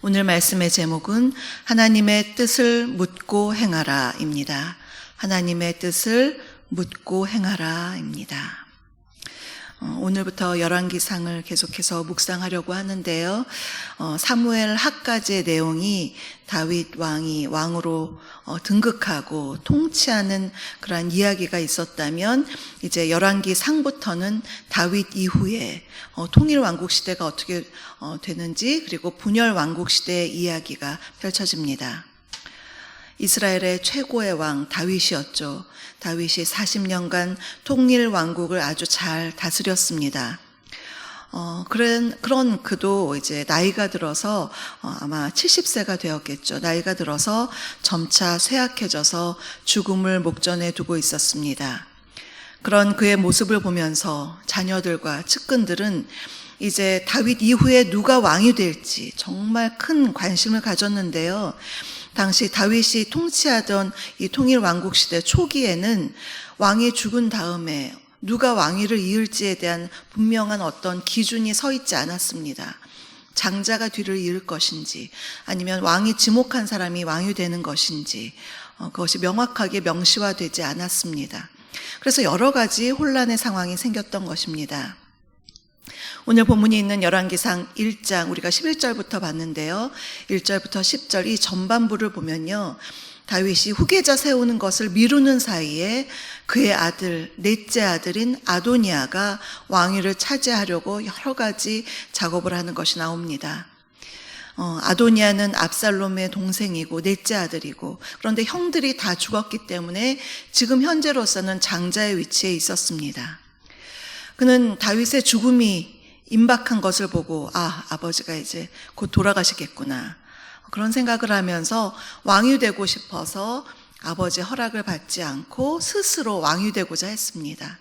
오늘 말씀의 제목은 하나님의 뜻을 묻고 행하라입니다. 하나님의 뜻을 묻고 행하라입니다. 오늘부터 열왕기상을 계속해서 묵상하려고 하는데요. 사무엘 하까지의 내용이 다윗 왕이 왕으로 등극하고 통치하는 그러한 이야기가 있었다면, 이제 열왕기상부터는 다윗 이후에 통일 왕국 시대가 어떻게 되는지, 그리고 분열 왕국 시대의 이야기가 펼쳐집니다. 이스라엘의 최고의 왕 다윗이었죠. 다윗이 40년간 통일 왕국을 아주 잘 다스렸습니다. 그런 그도 이제 나이가 들어서 아마 70세가 되었겠죠. 나이가 들어서 점차 쇠약해져서 죽음을 목전에 두고 있었습니다. 그런 그의 모습을 보면서 자녀들과 측근들은 이제 다윗 이후에 누가 왕이 될지 정말 큰 관심을 가졌는데요. 당시 다윗이 통치하던 이 통일 왕국 시대 초기에는 왕이 죽은 다음에 누가 왕위를 이을지에 대한 분명한 어떤 기준이 서 있지 않았습니다. 장자가 뒤를 이을 것인지, 아니면 왕이 지목한 사람이 왕이 되는 것인지, 그것이 명확하게 명시화되지 않았습니다. 그래서 여러 가지 혼란의 상황이 생겼던 것입니다. 오늘 본문이 있는 열왕기상 1장, 우리가 11절부터 봤는데요. 1절부터 10절 이 전반부를 보면요, 다윗이 후계자 세우는 것을 미루는 사이에 그의 아들, 넷째 아들인 아도니아가 왕위를 차지하려고 여러 가지 작업을 하는 것이 나옵니다. 아도니아는 압살롬의 동생이고 넷째 아들이고, 그런데 형들이 다 죽었기 때문에 지금 현재로서는 장자의 위치에 있었습니다. 그는 다윗의 죽음이 임박한 것을 보고 아버지가 이제 곧 돌아가시겠구나, 그런 생각을 하면서 왕이 되고 싶어서 아버지의 허락을 받지 않고 스스로 왕이 되고자 했습니다.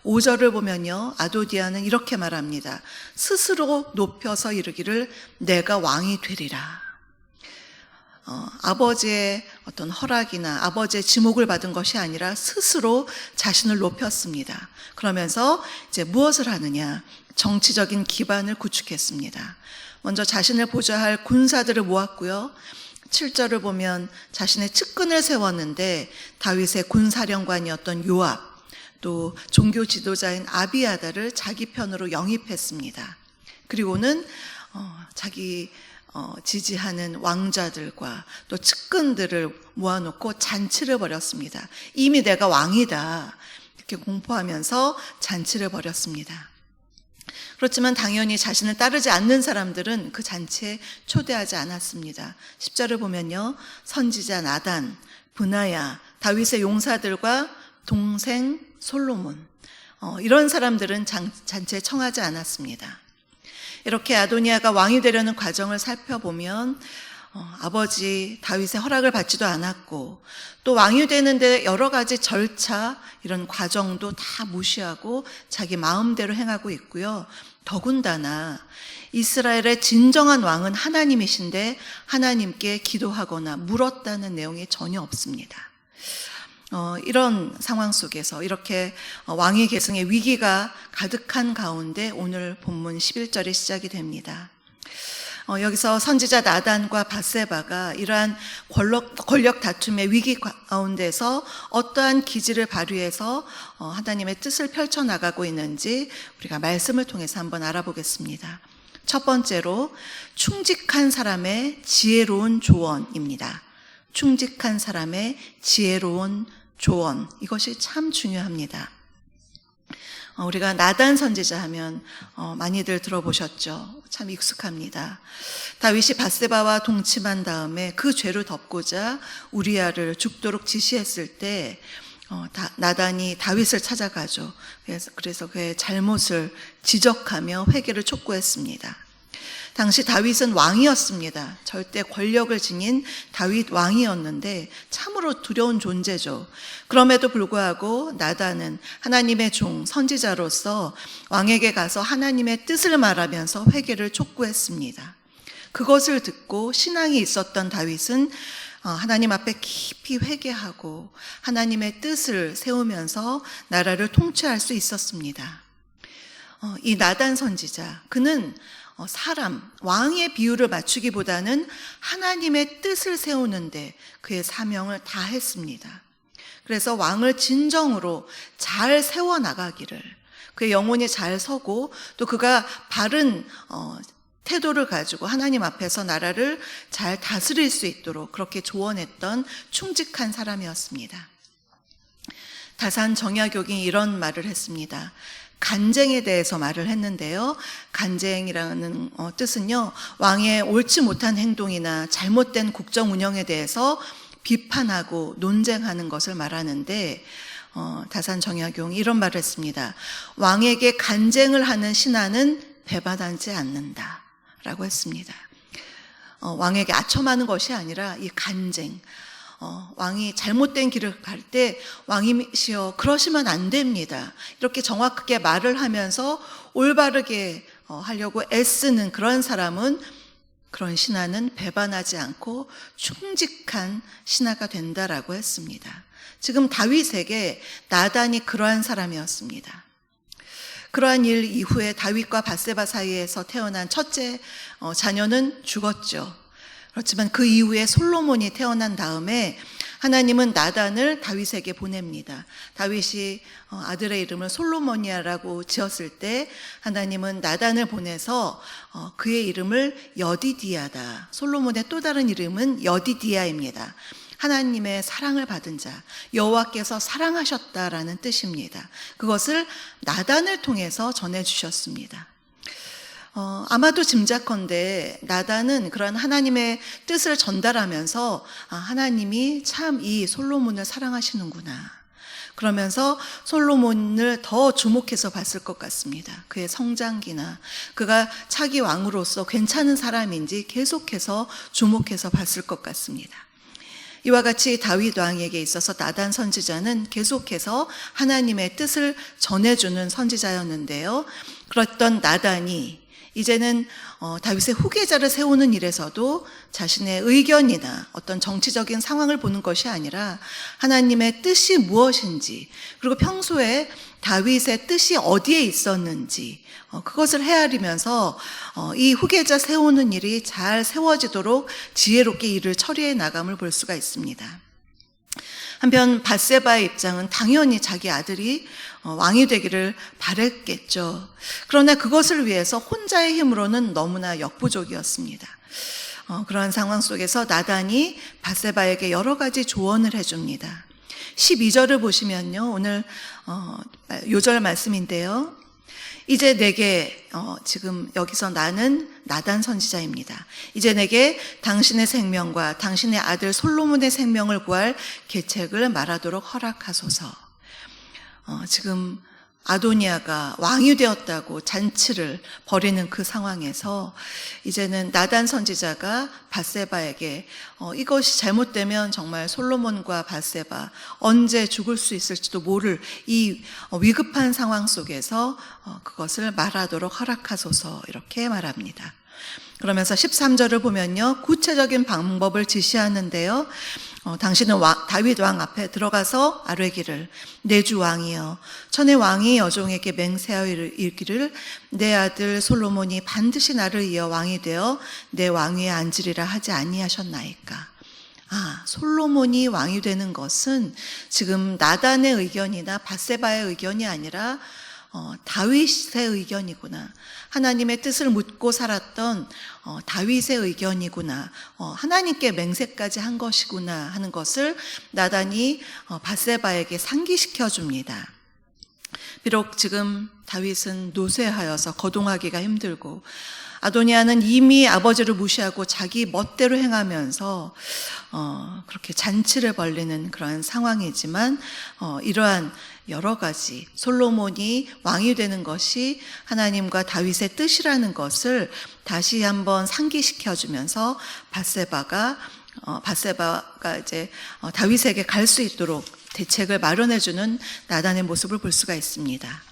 5절을 보면요, 아도니아는 이렇게 말합니다. 스스로 높여서 이르기를 내가 왕이 되리라. 아버지의 어떤 허락이나 아버지의 지목을 받은 것이 아니라 스스로 자신을 높였습니다. 그러면서 이제 무엇을 하느냐? 정치적인 기반을 구축했습니다. 먼저 자신을 보좌할 군사들을 모았고요. 7절을 보면 자신의 측근을 세웠는데 다윗의 군사령관이었던 요압, 또 종교 지도자인 아비아다를 자기 편으로 영입했습니다. 그리고는 자기 지지하는 왕자들과 또 측근들을 모아놓고 잔치를 벌였습니다. 이미 내가 왕이다, 이렇게 공포하면서 잔치를 벌였습니다. 그렇지만 당연히 자신을 따르지 않는 사람들은 그 잔치에 초대하지 않았습니다. 10절을 보면요, 선지자 나단, 브나야, 다윗의 용사들과 동생 솔로몬, 이런 사람들은 잔치에 청하지 않았습니다. 이렇게 아도니아가 왕이 되려는 과정을 살펴보면 아버지 다윗의 허락을 받지도 않았고, 또 왕이 되는데 여러 가지 절차, 이런 과정도 다 무시하고 자기 마음대로 행하고 있고요. 더군다나 이스라엘의 진정한 왕은 하나님이신데 하나님께 기도하거나 물었다는 내용이 전혀 없습니다. 이런 상황 속에서 이렇게 왕위 계승의 위기가 가득한 가운데 오늘 본문 11절이 시작이 됩니다. 여기서 선지자 나단과 밧세바가 이러한 권력 다툼의 위기 가운데서 어떠한 기지를 발휘해서 하나님의 뜻을 펼쳐나가고 있는지 우리가 말씀을 통해서 한번 알아보겠습니다. 첫 번째로 충직한 사람의 지혜로운 조언입니다. 충직한 사람의 지혜로운 조언, 이것이 참 중요합니다. 우리가 나단 선지자 하면 많이들 들어보셨죠? 참 익숙합니다. 다윗이 밧세바와 동침한 다음에 그 죄를 덮고자 우리아를 죽도록 지시했을 때 나단이 다윗을 찾아가죠. 그래서 그의 잘못을 지적하며 회개를 촉구했습니다. 당시 다윗은 왕이었습니다. 절대 권력을 지닌 다윗 왕이었는데 참으로 두려운 존재죠. 그럼에도 불구하고 나단은 하나님의 종, 선지자로서 왕에게 가서 하나님의 뜻을 말하면서 회개를 촉구했습니다. 그것을 듣고 신앙이 있었던 다윗은 하나님 앞에 깊이 회개하고 하나님의 뜻을 세우면서 나라를 통치할 수 있었습니다. 이 나단 선지자, 그는 사람, 왕의 비유를 맞추기보다는 하나님의 뜻을 세우는데 그의 사명을 다했습니다. 그래서 왕을 진정으로 잘 세워나가기를, 그의 영혼이 잘 서고 또 그가 바른 태도를 가지고 하나님 앞에서 나라를 잘 다스릴 수 있도록 그렇게 조언했던 충직한 사람이었습니다. 다산 정약용이 이런 말을 했습니다. 간쟁에 대해서 말을 했는데요. 간쟁이라는 뜻은요, 왕의 옳지 못한 행동이나 잘못된 국정 운영에 대해서 비판하고 논쟁하는 것을 말하는데, 다산 정약용이 이런 말을 했습니다. 왕에게 간쟁을 하는 신하는 배반하지 않는다 라고 했습니다. 왕에게 아첨하는 것이 아니라 이 간쟁, 왕이 잘못된 길을 갈 때 왕이시여 그러시면 안 됩니다, 이렇게 정확하게 말을 하면서 올바르게 하려고 애쓰는 그런 사람은, 그런 신하는 배반하지 않고 충직한 신하가 된다라고 했습니다. 지금 다윗에게 나단이 그러한 사람이었습니다. 그러한 일 이후에 다윗과 밧세바 사이에서 태어난 첫째 자녀는 죽었죠. 그렇지만 그 이후에 솔로몬이 태어난 다음에 하나님은 나단을 다윗에게 보냅니다. 다윗이 아들의 이름을 솔로몬이라고 지었을 때 하나님은 나단을 보내서 그의 이름을 여디디야다, 솔로몬의 또 다른 이름은 여디디야입니다. 하나님의 사랑을 받은 자, 여호와께서 사랑하셨다라는 뜻입니다. 그것을 나단을 통해서 전해주셨습니다. 아마도 짐작컨대 나단은 그런 하나님의 뜻을 전달하면서 하나님이 참 이 솔로몬을 사랑하시는구나, 그러면서 솔로몬을 더 주목해서 봤을 것 같습니다. 그의 성장기나 그가 차기 왕으로서 괜찮은 사람인지 계속해서 주목해서 봤을 것 같습니다. 이와 같이 다윗 왕에게 있어서 나단 선지자는 계속해서 하나님의 뜻을 전해주는 선지자였는데요. 그랬던 나단이 이제는 다윗의 후계자를 세우는 일에서도 자신의 의견이나 어떤 정치적인 상황을 보는 것이 아니라 하나님의 뜻이 무엇인지, 그리고 평소에 다윗의 뜻이 어디에 있었는지 그것을 헤아리면서 이 후계자 세우는 일이 잘 세워지도록 지혜롭게 일을 처리해 나감을 볼 수가 있습니다. 한편 밧세바의 입장은 당연히 자기 아들이 왕이 되기를 바랬겠죠. 그러나 그것을 위해서 혼자의 힘으로는 너무나 역부족이었습니다. 그러한 상황 속에서 나단이 밧세바에게 여러 가지 조언을 해줍니다. 12절을 보시면요, 오늘 요절 말씀인데요, 이제 내게 지금 여기서 나는 나단 선지자입니다. 이제 내게 당신의 생명과 당신의 아들 솔로몬의 생명을 구할 계책을 말하도록 허락하소서. 지금 아도니아가 왕이 되었다고 잔치를 벌이는 그 상황에서 이제는 나단 선지자가 밧세바에게 이것이 잘못되면 정말 솔로몬과 밧세바 언제 죽을 수 있을지도 모를 이 위급한 상황 속에서 그것을 말하도록 허락하소서, 이렇게 말합니다. 그러면서 13절을 보면요, 구체적인 방법을 지시하는데요, 당신은 다윗 왕 앞에 들어가서 아뢰기를, 내 주 왕이여, 전에 왕이 여종에게 맹세하여 이르기를 내 아들 솔로몬이 반드시 나를 이어 왕이 되어 내 왕위에 앉으리라 하지 아니하셨나이까. 솔로몬이 왕이 되는 것은 지금 나단의 의견이나 밧세바의 의견이 아니라 다윗의 의견이구나, 하나님의 뜻을 묻고 살았던 다윗의 의견이구나, 하나님께 맹세까지 한 것이구나 하는 것을 나단이 밧세바에게 상기시켜 줍니다. 비록 지금 다윗은 노쇠하여서 거동하기가 힘들고 아도니아는 이미 아버지를 무시하고 자기 멋대로 행하면서 그렇게 잔치를 벌리는 그러한 상황이지만 이러한 여러 가지 솔로몬이 왕이 되는 것이 하나님과 다윗의 뜻이라는 것을 다시 한번 상기시켜 주면서 밧세바가 이제 다윗에게 갈 수 있도록 대책을 마련해 주는 나단의 모습을 볼 수가 있습니다.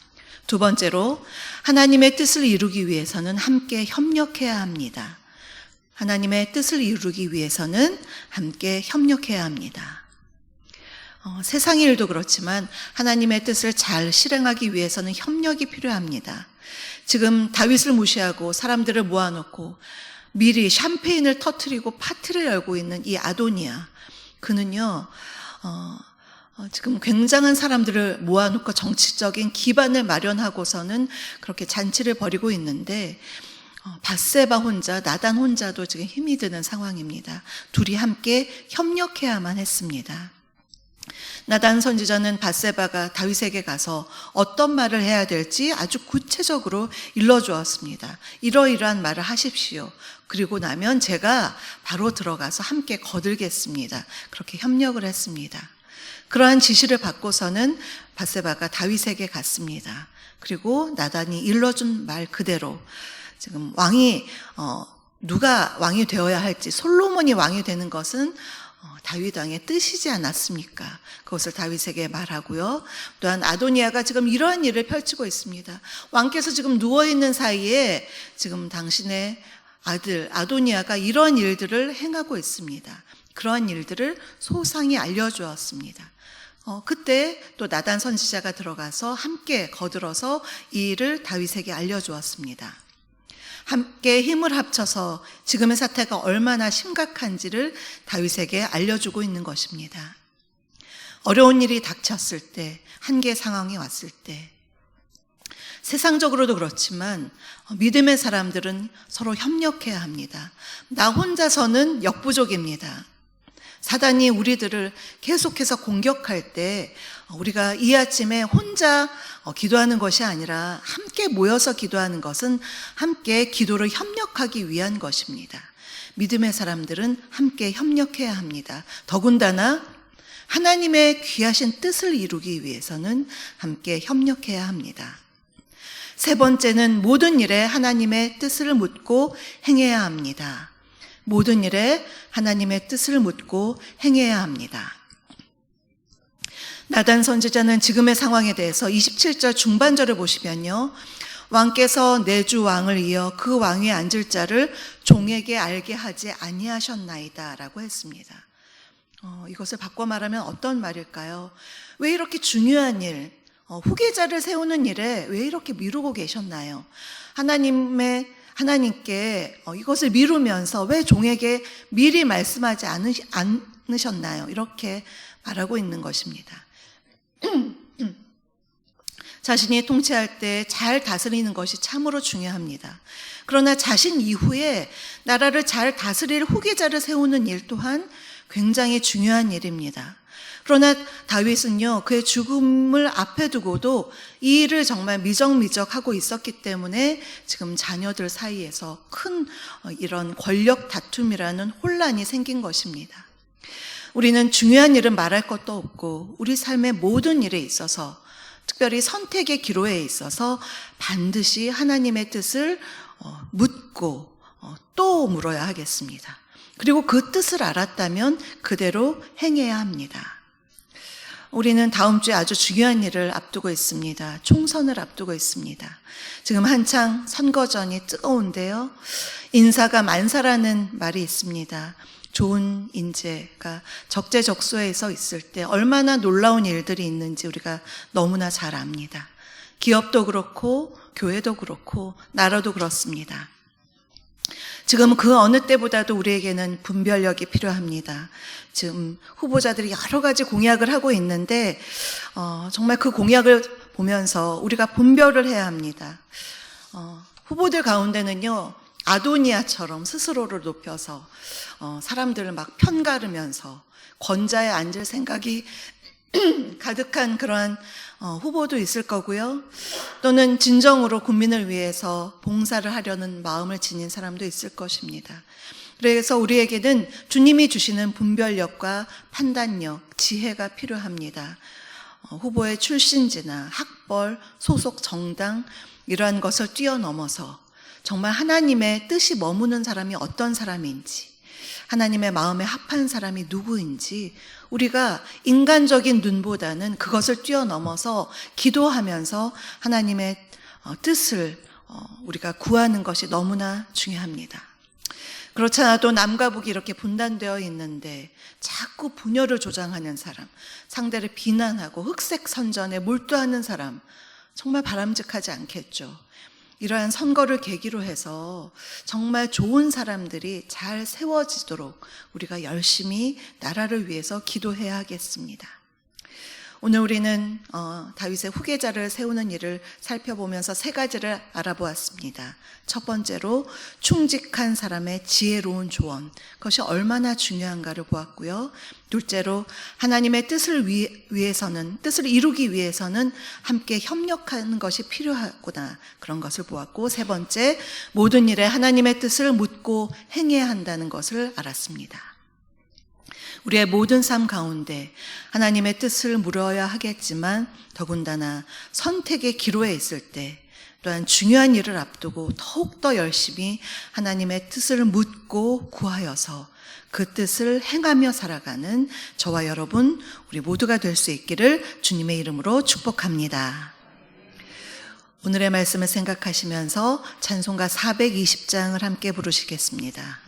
두 번째로, 하나님의 뜻을 이루기 위해서는 함께 협력해야 합니다. 하나님의 뜻을 이루기 위해서는 함께 협력해야 합니다. 세상의 일도 그렇지만 하나님의 뜻을 잘 실행하기 위해서는 협력이 필요합니다. 지금 다윗을 무시하고 사람들을 모아놓고 미리 샴페인을 터뜨리고 파티를 열고 있는 이 아도니아, 그는요 지금 굉장한 사람들을 모아놓고 정치적인 기반을 마련하고서는 그렇게 잔치를 벌이고 있는데 밧세바 혼자, 나단 혼자도 지금 힘이 드는 상황입니다. 둘이 함께 협력해야만 했습니다. 나단 선지자는 밧세바가 다윗에게 가서 어떤 말을 해야 될지 아주 구체적으로 일러주었습니다. 이러이러한 말을 하십시오. 그리고 나면 제가 바로 들어가서 함께 거들겠습니다. 그렇게 협력을 했습니다. 그러한 지시를 받고서는 밧세바가 다윗에게 갔습니다. 그리고 나단이 일러준 말 그대로 지금 왕이 누가 왕이 되어야 할지, 솔로몬이 왕이 되는 것은 다윗 왕의 뜻이지 않았습니까? 그것을 다윗에게 말하고요. 또한 아도니아가 지금 이러한 일을 펼치고 있습니다. 왕께서 지금 누워있는 사이에 지금 당신의 아들 아도니아가 이러한 일들을 행하고 있습니다. 그러한 일들을 소상히 알려주었습니다. 그때 또 나단 선지자가 들어가서 함께 거들어서 이 일을 다윗에게 알려주었습니다. 함께 힘을 합쳐서 지금의 사태가 얼마나 심각한지를 다윗에게 알려주고 있는 것입니다. 어려운 일이 닥쳤을 때, 한계 상황이 왔을 때, 세상적으로도 그렇지만 믿음의 사람들은 서로 협력해야 합니다. 나 혼자서는 역부족입니다. 사단이 우리들을 계속해서 공격할 때 우리가 이 아침에 혼자 기도하는 것이 아니라 함께 모여서 기도하는 것은 함께 기도를 협력하기 위한 것입니다. 믿음의 사람들은 함께 협력해야 합니다. 더군다나 하나님의 귀하신 뜻을 이루기 위해서는 함께 협력해야 합니다. 세 번째는 모든 일에 하나님의 뜻을 묻고 행해야 합니다. 모든 일에 하나님의 뜻을 묻고 행해야 합니다. 나단 선지자는 지금의 상황에 대해서 27절 중반절을 보시면요, 왕께서 내 주 왕을 이어 그 왕위에 앉을 자를 종에게 알게 하지 아니하셨나이다 라고 했습니다. 이것을 바꿔 말하면 어떤 말일까요? 왜 이렇게 중요한 일, 후계자를 세우는 일에 왜 이렇게 미루고 계셨나요? 하나님께 이것을 미루면서 왜 종에게 미리 말씀하지 않으셨나요? 이렇게 말하고 있는 것입니다. 자신이 통치할 때 잘 다스리는 것이 참으로 중요합니다. 그러나 자신 이후에 나라를 잘 다스릴 후계자를 세우는 일 또한 굉장히 중요한 일입니다. 그러나 다윗은요, 그의 죽음을 앞에 두고도 이 일을 정말 미적미적하고 있었기 때문에 지금 자녀들 사이에서 큰 이런 권력 다툼이라는 혼란이 생긴 것입니다. 우리는 중요한 일은 말할 것도 없고 우리 삶의 모든 일에 있어서, 특별히 선택의 기로에 있어서 반드시 하나님의 뜻을 묻고 또 물어야 하겠습니다. 그리고 그 뜻을 알았다면 그대로 행해야 합니다. 우리는 다음 주에 아주 중요한 일을 앞두고 있습니다. 총선을 앞두고 있습니다. 지금 한창 선거전이 뜨거운데요. 인사가 만사라는 말이 있습니다. 좋은 인재가 적재적소에서 있을 때 얼마나 놀라운 일들이 있는지 우리가 너무나 잘 압니다. 기업도 그렇고 교회도 그렇고 나라도 그렇습니다. 지금 그 어느 때보다도 우리에게는 분별력이 필요합니다. 지금 후보자들이 여러 가지 공약을 하고 있는데 정말 그 공약을 보면서 우리가 분별을 해야 합니다. 후보들 가운데는요, 아도니아처럼 스스로를 높여서 사람들을 막 편가르면서 권좌에 앉을 생각이 가득한 그러한 후보도 있을 거고요. 또는 진정으로 국민을 위해서 봉사를 하려는 마음을 지닌 사람도 있을 것입니다. 그래서 우리에게는 주님이 주시는 분별력과 판단력, 지혜가 필요합니다. 후보의 출신지나 학벌, 소속 정당 이러한 것을 뛰어넘어서 정말 하나님의 뜻이 머무는 사람이 어떤 사람인지, 하나님의 마음에 합한 사람이 누구인지 우리가 인간적인 눈보다는 그것을 뛰어넘어서 기도하면서 하나님의 뜻을 우리가 구하는 것이 너무나 중요합니다. 그렇지 않아도 남과 북이 이렇게 분단되어 있는데 자꾸 분열을 조장하는 사람, 상대를 비난하고 흑색 선전에 몰두하는 사람, 정말 바람직하지 않겠죠. 이러한 선거를 계기로 해서 정말 좋은 사람들이 잘 세워지도록 우리가 열심히 나라를 위해서 기도해야 하겠습니다. 오늘 우리는 다윗의 후계자를 세우는 일을 살펴보면서 세 가지를 알아보았습니다. 첫 번째로 충직한 사람의 지혜로운 조언, 그것이 얼마나 중요한가를 보았고요. 둘째로 하나님의 뜻을 이루기 위해서는 함께 협력하는 것이 필요하구나, 그런 것을 보았고, 세 번째, 모든 일에 하나님의 뜻을 묻고 행해야 한다는 것을 알았습니다. 우리의 모든 삶 가운데 하나님의 뜻을 물어야 하겠지만 더군다나 선택의 기로에 있을 때, 또한 중요한 일을 앞두고 더욱더 열심히 하나님의 뜻을 묻고 구하여서 그 뜻을 행하며 살아가는 저와 여러분, 우리 모두가 될 수 있기를 주님의 이름으로 축복합니다. 오늘의 말씀을 생각하시면서 찬송가 420장을 함께 부르시겠습니다.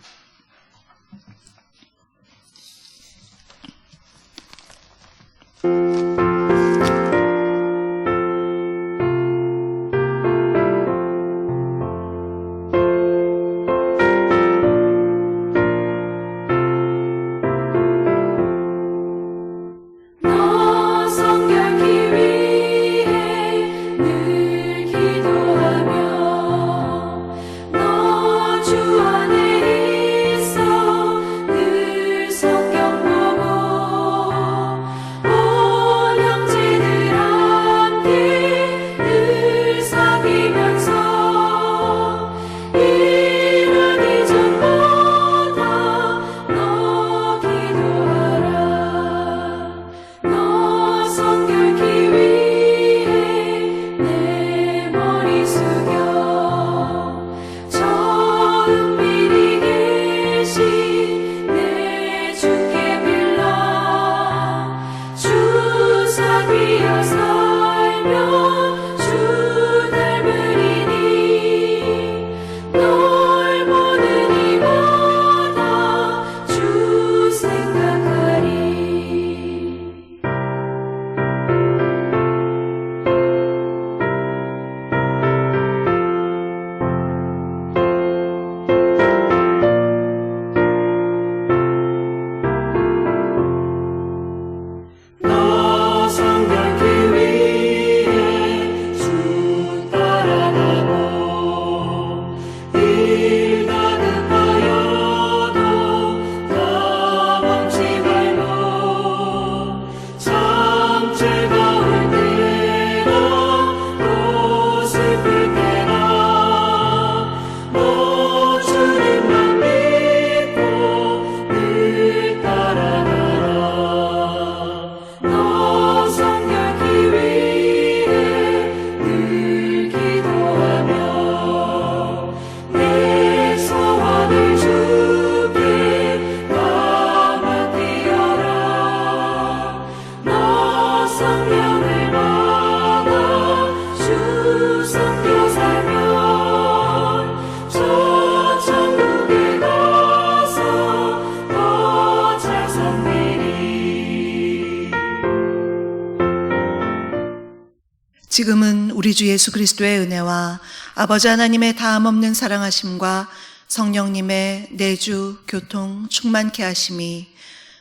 지금은 우리 주 예수 그리스도의 은혜와 아버지 하나님의 다함없는 사랑하심과 성령님의 내주, 교통, 충만케 하심이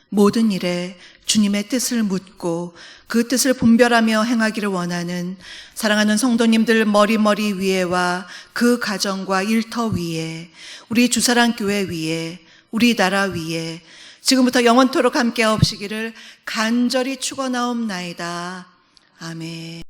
모든 일에 주님의 뜻을 묻고 그 뜻을 분별하며 행하기를 원하는 사랑하는 성도님들 머리 위에와 그 가정과 일터 위에, 우리 주사랑교회 위에, 우리 나라 위에 지금부터 영원토록 함께 하옵시기를 간절히 축원하옵나이다. 아멘.